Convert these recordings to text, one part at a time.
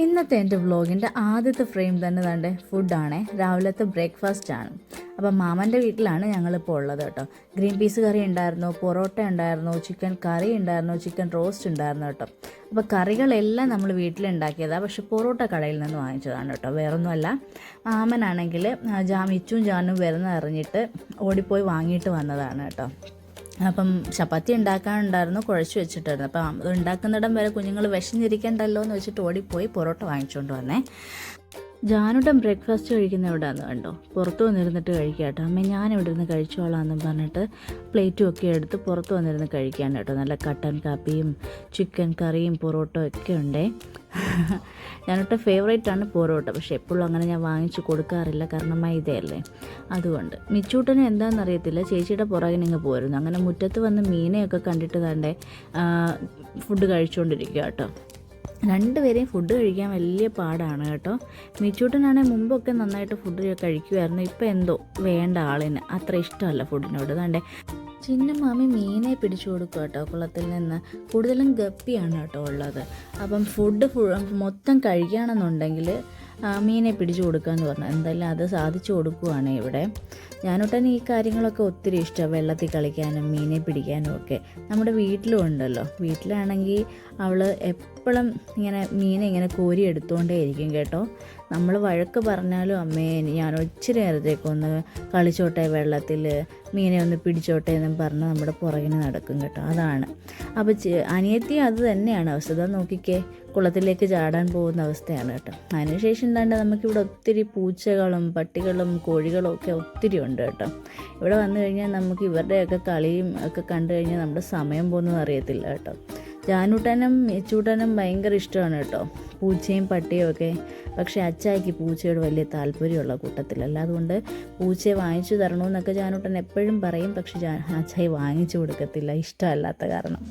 ഇന്നത്തെ എൻ്റെ വ്ളോഗിൻ്റെ ആദ്യത്തെ ഫ്രെയിം തന്നെ തൻ്റെ ഫുഡാണ്, രാവിലത്തെ ബ്രേക്ക്ഫാസ്റ്റ് ആണ്. അപ്പം മാമൻ്റെ വീട്ടിലാണ് ഞങ്ങളിപ്പോൾ ഉള്ളത് കേട്ടോ. ഗ്രീൻ പീസ് കറി ഉണ്ടായിരുന്നു, പൊറോട്ട ഉണ്ടായിരുന്നു, ചിക്കൻ കറി ഉണ്ടായിരുന്നു, ചിക്കൻ റോസ്റ്റ് ഉണ്ടായിരുന്നു കേട്ടോ. അപ്പോൾ കറികളെല്ലാം നമ്മൾ വീട്ടിലുണ്ടാക്കിയതാണ്, പക്ഷേ പൊറോട്ട കടയിൽ നിന്ന് വാങ്ങിച്ചതാണ് കേട്ടോ. വേറൊന്നുമല്ല, മാമനാണെങ്കിൽ മിച്ചും ജാനും വരുന്ന അറിഞ്ഞിട്ട് ഓടിപ്പോയി വാങ്ങിയിട്ട് വന്നതാണ് കേട്ടോ. അപ്പം ചപ്പാത്തി ഉണ്ടാക്കാനുണ്ടായിരുന്നു, കുഴച്ച് വെച്ചിട്ടായിരുന്നു. അപ്പം അത് ഉണ്ടാക്കുന്നിടം വരെ കുഞ്ഞുങ്ങൾ വിശന്നിരിക്കണ്ടല്ലോ എന്ന് വെച്ചിട്ട് ഓടിപ്പോയി പൊറോട്ട വാങ്ങിച്ചുകൊണ്ട് വന്നേ. ജാനുട്ടൻ ബ്രേക്ക്ഫാസ്റ്റ് കഴിക്കുന്ന എവിടെയാണെന്ന് കണ്ടോ, പുറത്ത് വന്നിരുന്നിട്ട് കഴിക്കുക കേട്ടോ. അമ്മ ഞാനിവിടെ ഇരുന്ന് കഴിച്ചോളാമെന്നും പറഞ്ഞിട്ട് പ്ലേറ്റും ഒക്കെ എടുത്ത് പുറത്ത് വന്നിരുന്ന് കഴിക്കുകയാണ് കേട്ടോ. നല്ല കട്ടൻ കാപ്പിയും ചിക്കൻ കറിയും പൊറോട്ട ഒക്കെ ഉണ്ടേ. ഞാനൊട്ട് ഫേവറേറ്റാണ് പൊറോട്ട, പക്ഷേ എപ്പോഴും അങ്ങനെ ഞാൻ വാങ്ങിച്ച് കൊടുക്കാറില്ല, കാരണം മൈദയല്ലേ. അതുകൊണ്ട് മിച്ചൂട്ടന് എന്താണെന്നറിയത്തില്ല, ചേച്ചിയുടെ പുറകിനിങ്ങ് പോരുന്നു. അങ്ങനെ മുറ്റത്ത് വന്ന് മീനെയൊക്കെ കണ്ടിട്ട് തൻ്റെ ഫുഡ് കഴിച്ചുകൊണ്ടിരിക്കുക കേട്ടോ. രണ്ടുപേരെയും ഫുഡ് കഴിക്കാൻ വലിയ പാടാണ് കേട്ടോ. മിച്ചൂട്ടനാണെങ്കിൽ മുമ്പൊക്കെ നന്നായിട്ട് ഫുഡ് കഴിക്കുമായിരുന്നു, ഇപ്പം എന്തോ വേണ്ട, ആളിന് അത്ര ഇഷ്ടമല്ല ഫുഡിനോട്. അതാണ്ട് ചിന്നമാമി മീനെ പിടിച്ചു കൊടുക്കും കേട്ടോ കുളത്തിൽ നിന്ന്. കൂടുതലും ഗപ്പിയാണ് കേട്ടോ ഉള്ളത്. അപ്പം ഫുഡ് മൊത്തം കഴിക്കുകയാണെന്നുണ്ടെങ്കിൽ മീനെ പിടിച്ചു കൊടുക്കാമെന്ന് പറഞ്ഞു. എന്തായാലും അത് സാധിച്ചു കൊടുക്കുവാണ് ഇവിടെ. ഞാനൊട്ടനെ ഈ കാര്യങ്ങളൊക്കെ ഒത്തിരി ഇഷ്ടമാണ്, വെള്ളത്തിൽ കളിക്കാനും മീനെ പിടിക്കാനും ഒക്കെ. നമ്മുടെ വീട്ടിലും ഉണ്ടല്ലോ, വീട്ടിലാണെങ്കിൽ അവൾ എപ്പോഴും ഇങ്ങനെ മീനെ ഇങ്ങനെ കോരി എടുത്തുകൊണ്ടേ ഇരിക്കും കേട്ടോ. നമ്മൾ വഴക്ക് പറഞ്ഞാലും അമ്മേ ഞാൻ ഒത്തിരി നേരത്തേക്കൊന്ന് കളിച്ചോട്ടെ, വെള്ളത്തിൽ മീനെ ഒന്ന് പിടിച്ചോട്ടെ എന്നും പറഞ്ഞ് നമ്മുടെ പുറകിന് നടക്കും കേട്ടോ. അതാണ്. അപ്പോൾ അനിയത്തി അത് തന്നെയാണ് അവസ്ഥ. അതാ നോക്കിക്കേ, കുളത്തിലേക്ക് ചാടാൻ പോകുന്ന അവസ്ഥയാണ് കേട്ടോ. അതിനുശേഷം എന്താണ്ട് നമുക്കിവിടെ ഒത്തിരി പൂച്ചകളും പട്ടികളും കോഴികളും ഒക്കെ ഒത്തിരി ഉണ്ട് കേട്ടോ. ഇവിടെ വന്നു കഴിഞ്ഞാൽ നമുക്ക് ഇവരുടെയൊക്കെ കളിയും ഒക്കെ കണ്ടു കഴിഞ്ഞാൽ നമ്മുടെ സമയം പോകുന്നത് അറിയത്തില്ല കേട്ടോ. ജാനൂട്ടനും ചൂട്ടനും ഭയങ്കര ഇഷ്ടമാണ് കേട്ടോ പൂച്ചയും പട്ടിയും ഒക്കെ. പക്ഷേ അച്ചായിക്ക് പൂച്ചയോട് വലിയ താല്പര്യമുള്ള കൂട്ടത്തിലല്ല. അതുകൊണ്ട് പൂച്ചയെ വാങ്ങിച്ചു തരണമെന്നൊക്കെ ജാനൂട്ടൻ എപ്പോഴും പറയും, പക്ഷേ അച്ചായി വാങ്ങിച്ചു കൊടുക്കത്തില്ല, ഇഷ്ടമല്ലാത്ത കാരണം.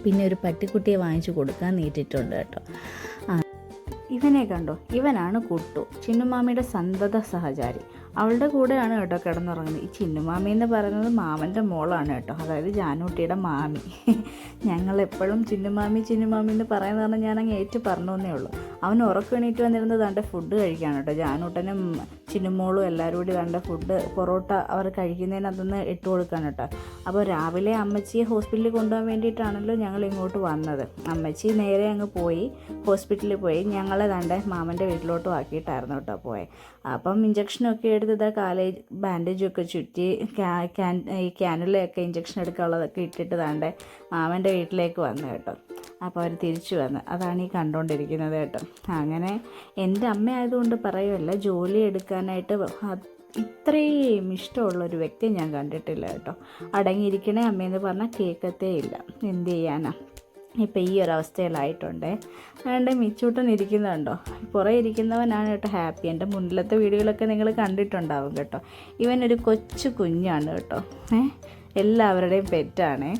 പിന്നെ ഒരു പട്ടിക്കുട്ടിയെ വാങ്ങിച്ചു കൊടുക്കാൻ നീട്ടിട്ടുണ്ട് കേട്ടോ. ഇവനെ കണ്ടോ, ഇവനാണ് കുട്ടു, ചിന്നുമാമിയുടെ സന്തത സഹചാരി. അവളുടെ കൂടെയാണ് കേട്ടോ കിടന്നുറങ്ങുന്നത്. ഈ ചിന്നുമാമി എന്ന് പറയുന്നത് മാമൻ്റെ മോളാണ് കേട്ടോ, അതായത് ജാനൂട്ടിയുടെ മാമി. ഞങ്ങളെപ്പോഴും ചിന്നുമാമി ചിന്നുമാമി എന്ന് പറയുന്നത് പറഞ്ഞാൽ ഞാനങ്ങ് ഏറ്റു പറഞ്ഞേ ഉള്ളൂ. അവൻ ഉറക്കണീറ്റ് വന്നിരുന്നത് തൻ്റെ ഫുഡ് കഴിക്കാണ് കേട്ടോ. ജാനൂട്ടനും ചിന്നുമോളും എല്ലാവരും കൂടി തൻ്റെ ഫുഡ് പൊറോട്ട അവർ കഴിക്കുന്നതിന് അതൊന്ന് ഇട്ട് കൊടുക്കാണ് കേട്ടോ. അപ്പോൾ രാവിലെ അമ്മച്ചിയെ ഹോസ്പിറ്റലിൽ കൊണ്ടുപോകാൻ വേണ്ടിയിട്ടാണല്ലോ ഞങ്ങൾ ഇങ്ങോട്ട് വന്നത്. അമ്മച്ചി നേരെ അങ്ങ് പോയി ഹോസ്പിറ്റലിൽ പോയി. ഞങ്ങളെ തൻ്റെ മാമൻ്റെ വീട്ടിലോട്ടും ആക്കിയിട്ടായിരുന്നു കേട്ടോ പോയത്. അപ്പം ഇഞ്ചക്ഷനൊക്കെ എടുത്ത് ഇതാ കാലേജ് ബാൻഡേജൊക്കെ ചുറ്റി ഈ ക്യാനുലയൊക്കെ ഇഞ്ചക്ഷൻ എടുക്കാനുള്ളതൊക്കെ ഇട്ടിട്ട് താണ്ടെ മാമൻ്റെ വീട്ടിലേക്ക് വന്നു കേട്ടോ. അപ്പോൾ അവർ തിരിച്ചു വന്ന്, അതാണ് ഈ കണ്ടുകൊണ്ടിരിക്കുന്നത് കേട്ടോ. അങ്ങനെ എൻ്റെ അമ്മ ആയതുകൊണ്ട് പറയുമല്ല, ജോലി എടുക്കാനായിട്ട് ഇത്രയും ഇഷ്ടമുള്ളൊരു വ്യക്തി ഞാൻ കണ്ടിട്ടില്ല കേട്ടോ. അടങ്ങിയിരിക്കണേ അമ്മയെന്ന് പറഞ്ഞാൽ കേൾക്കത്തേ ഇല്ല. എന്ത് ചെയ്യാനാ, ഇപ്പം ഈ ഒരു അവസ്ഥയിലായിട്ടുണ്ടേ. അതുകൊണ്ട് മിച്ചൂട്ടൻ ഇരിക്കുന്നുണ്ടോ, പുറകെ ഇരിക്കുന്നവനാണ് കേട്ടോ ഹാപ്പി. എൻ്റെ മുന്നിലത്തെ വീഡിയോകളൊക്കെ നിങ്ങൾ കണ്ടിട്ടുണ്ടാവും കേട്ടോ. ഇവനൊരു കൊച്ചു കുഞ്ഞാണ് കേട്ടോ, എല്ലാവരുടെയും പെറ്റാണേ.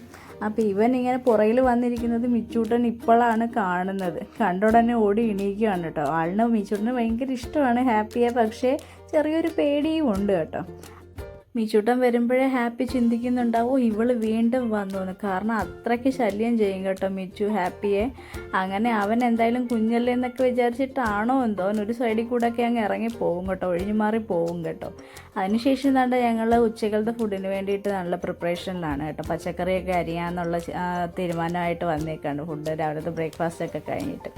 അപ്പോൾ ഇവൻ ഇങ്ങനെ പുറകിൽ വന്നിരിക്കുന്നത് മിച്ചൂട്ടൻ ഇപ്പോഴാണ് കാണുന്നത്. കണ്ടുടനെ ഓടി എണീക്കുകയാണ് കേട്ടോ. ആളിന് മിച്ചൂട്ടന് ഭയങ്കര ഇഷ്ടമാണ്, ഹാപ്പിയെ, പക്ഷേ ചെറിയൊരു പേടിയും ഉണ്ട് കേട്ടോ. മിച്ചൂട്ടൻ വരുമ്പോഴേ ഹാപ്പി ചിന്തിക്കുന്നുണ്ടാവും ഇവൾ വീണ്ടും വന്നു, കാരണം അത്രയ്ക്ക് ശല്യം ചെയ്യും കേട്ടോ മിച്ചു ഹാപ്പിയെ. അങ്ങനെ അവൻ എന്തായാലും കുഞ്ഞല്ലേ എന്നൊക്കെ വിചാരിച്ചിട്ടാണോ എന്തോ അവൻ ഒരു സൈഡിൽ കൂടെ ഒക്കെ അങ്ങ് ഇറങ്ങി പോകും കേട്ടോ, ഒഴിഞ്ഞു മാറി പോകും കേട്ടോ. അതിനുശേഷം എന്താണ്ട് ഞങ്ങൾ ഉച്ചക്കലത്തെ ഫുഡിന് വേണ്ടിയിട്ട് നല്ല പ്രിപ്പറേഷനിലാണ് കേട്ടോ. പച്ചക്കറിയൊക്കെ അരിയാന്നുള്ള തീരുമാനമായിട്ട് വന്നേക്കാണ്. ഫുഡ് രാവിലത്തെ ബ്രേക്ക്ഫാസ്റ്റൊക്കെ കഴിഞ്ഞിട്ട്.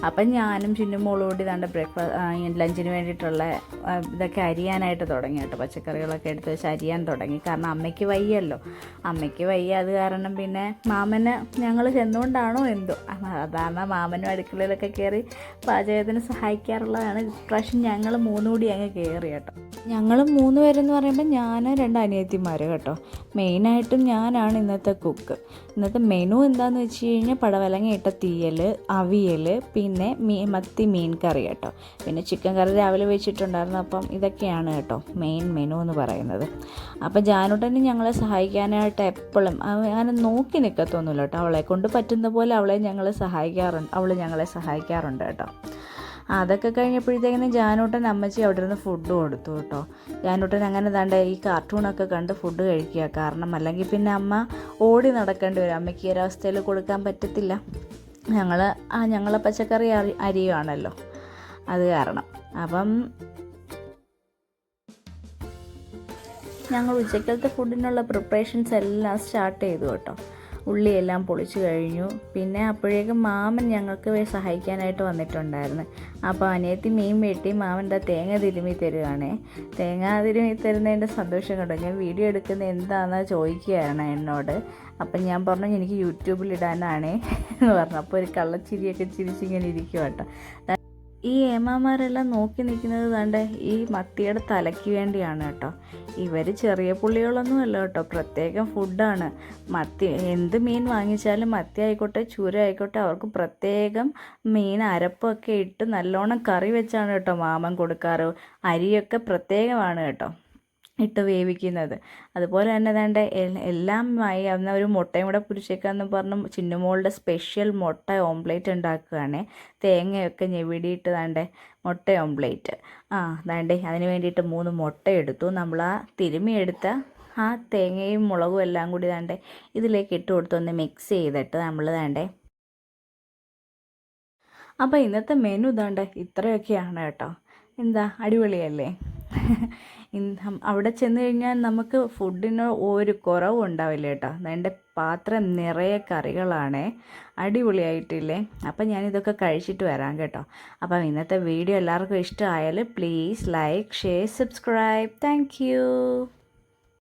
അപ്പം ഞാനും ചിന്നുമോളും കൂടി താണ്ട് ലഞ്ചിന് വേണ്ടിയിട്ടുള്ള ഇതൊക്കെ അരിയാനായിട്ട് തുടങ്ങി കേട്ടോ. പച്ചക്കറികളൊക്കെ എടുത്ത് വെച്ച് അരിയാൻ തുടങ്ങി, കാരണം അമ്മയ്ക്ക് വയ്യല്ലോ. അമ്മയ്ക്ക് വയ്യ, അത് കാരണം പിന്നെ മാമന് ഞങ്ങൾ ചെന്നുകൊണ്ടാണോ എന്തോ, അതാണ് മാമനും അടുക്കളയിലൊക്കെ കയറി പാചകത്തിന് സഹായിക്കാറുള്ളതാണ്. ഇപ്രാവശ്യം ഞങ്ങൾ മൂന്നുകൂടി അങ്ങ് കയറി കേട്ടോ. ഞങ്ങൾ 3 പേരെന്ന് പറയുമ്പോൾ ഞാൻ 2 അനിയത്തിമാർ കേട്ടോ. മെയിനായിട്ടും ഞാനാണ് ഇന്നത്തെ കുക്ക്. ഇന്നത്തെ മെനു എന്താണെന്ന് വെച്ച് കഴിഞ്ഞാൽ പടവലങ്ങ ഇട്ട തീയൽ, അവിയൽ, പിന്നെ മത്തി മീൻ കറി കേട്ടോ. പിന്നെ ചിക്കൻ കറി രാവിലെ വെച്ചിട്ടുണ്ടായിരുന്നു. അപ്പം ഇതൊക്കെയാണ് കേട്ടോ മെയിൻ മെനു എന്ന് പറയുന്നത്. അപ്പം ജാനൂട്ടന് ഞങ്ങളെ സഹായിക്കാനായിട്ട് എപ്പോഴും അങ്ങനെ നോക്കി നിൽക്കത്തൊന്നുമില്ല കേട്ടോ. അവളെ കൊണ്ട് പറ്റുന്ന പോലെ അവൾ ഞങ്ങളെ സഹായിക്കാറുണ്ട് കേട്ടോ. അതൊക്കെ കഴിഞ്ഞപ്പോഴത്തേക്കിനും ജാനൂട്ടൻ അമ്മച്ചി അവിടെ നിന്ന് ഫുഡ് കൊടുത്തു കേട്ടോ. ജാനൂട്ടൻ അങ്ങനെ ദാണ്ട് ഈ കാർട്ടൂണൊക്കെ കണ്ട് ഫുഡ് കഴിക്കുക, കാരണം അല്ലെങ്കിൽ പിന്നെ അമ്മ ഓടി നടക്കേണ്ടി വരും. അമ്മയ്ക്ക് ഈ ഒരവസ്ഥയിൽ കൊടുക്കാൻ പറ്റത്തില്ല. ഞങ്ങൾ പച്ചക്കറി അരിയുവാണല്ലോ, അത് കാരണം. അപ്പം ഞങ്ങൾ ഉച്ചക്കലത്തെ ഫുഡിനുള്ള പ്രിപ്പറേഷൻസ് എല്ലാം സ്റ്റാർട്ട് ചെയ്തു കേട്ടോ. ഉള്ളിയെല്ലാം പൊളിച്ചു കഴിഞ്ഞു. പിന്നെ അപ്പോഴേക്കും മാമൻ ഞങ്ങൾക്ക് സഹായിക്കാനായിട്ട് വന്നിട്ടുണ്ടായിരുന്നു. അപ്പോൾ അനിയത്തി മീൻ വെട്ടി മാമൻ്റെ തേങ്ങ തിരുമ്മി തരുവാണേ. തേങ്ങ തിരുമ്മി തരുന്നതിൻ്റെ സന്തോഷം കണ്ടോ. ഞാൻ വീഡിയോ എടുക്കുന്നത് എന്താണെന്ന് ചോദിക്കുകയാണ് എന്നോട്. അപ്പം ഞാൻ പറഞ്ഞു എനിക്ക് യൂട്യൂബിൽ ഇടാനാണേ എന്ന് പറഞ്ഞു. അപ്പോൾ ഒരു കള്ളച്ചിരിയൊക്കെ ചിരിച്ചിങ്ങനെ ഇരിക്കും കേട്ടോ. ഈ ഏമാമാരെല്ലാം നോക്കി നിൽക്കുന്നത് കണ്ട് ഈ മത്തിയുടെ തലയ്ക്ക് വേണ്ടിയാണ് കേട്ടോ. ഇവർ ചെറിയ പുള്ളികളൊന്നുമല്ല കേട്ടോ, പ്രത്യേകം ഫുഡാണ്. മത്തി എന്ത് മീൻ വാങ്ങിച്ചാലും മത്തി ആയിക്കോട്ടെ ചൂര ആയിക്കോട്ടെ അവർക്ക് പ്രത്യേകം മീൻ അരപ്പൊക്കെ ഇട്ട് നല്ലോണം കറി വെച്ചാണ് കേട്ടോ മാമൻ കൊടുക്കാറ്. അരിയൊക്കെ പ്രത്യേകമാണ് കേട്ടോ ഇട്ട് വേവിക്കുന്നത്. അതുപോലെ തന്നെ വേണ്ട എല്ലാം ആയി. അന്ന് ഒരു മുട്ടയും കൂടെ പൊരിച്ചേക്കാന്ന് പറഞ്ഞ് ചിന്നുമോളുടെ സ്പെഷ്യൽ മുട്ട ഓംപ്ലേറ്റ് ഉണ്ടാക്കുകയാണേ. തേങ്ങയൊക്കെ ഞെവിടിയിട്ട് വേണ്ടേ മുട്ട ഓംപ്ലേറ്റ്. വേണ്ടേ അതിന് വേണ്ടിയിട്ട് 3 മുട്ട എടുത്തു. നമ്മൾ ആ തിരുമ്മിയെടുത്ത ആ തേങ്ങയും മുളകും എല്ലാം കൂടി വേണ്ടേ ഇതിലേക്ക് ഇട്ട് കൊടുത്തൊന്ന് മിക്സ് ചെയ്തിട്ട് നമ്മൾ വേണ്ടേ. അപ്പോൾ ഇന്നത്തെ മെനു ഇതാണ്ട് ഇത്രയൊക്കെയാണ് കേട്ടോ. എന്താ അടിപൊളിയല്ലേ? അവിടെ ചെന്ന് കഴിഞ്ഞാൽ നമുക്ക് ഫുഡിന് ഒരു കുറവും ഉണ്ടാവില്ല കേട്ടോ. എൻ്റെ പാത്രം നിറയെ കറികളാണേ, അടിപൊളിയായിട്ടില്ലേ? അപ്പം ഞാനിതൊക്കെ കഴിച്ചിട്ട് വരാം കേട്ടോ. അപ്പം ഇന്നത്തെ വീഡിയോ എല്ലാവർക്കും ഇഷ്ടമായാൽ please like, share, subscribe. Thank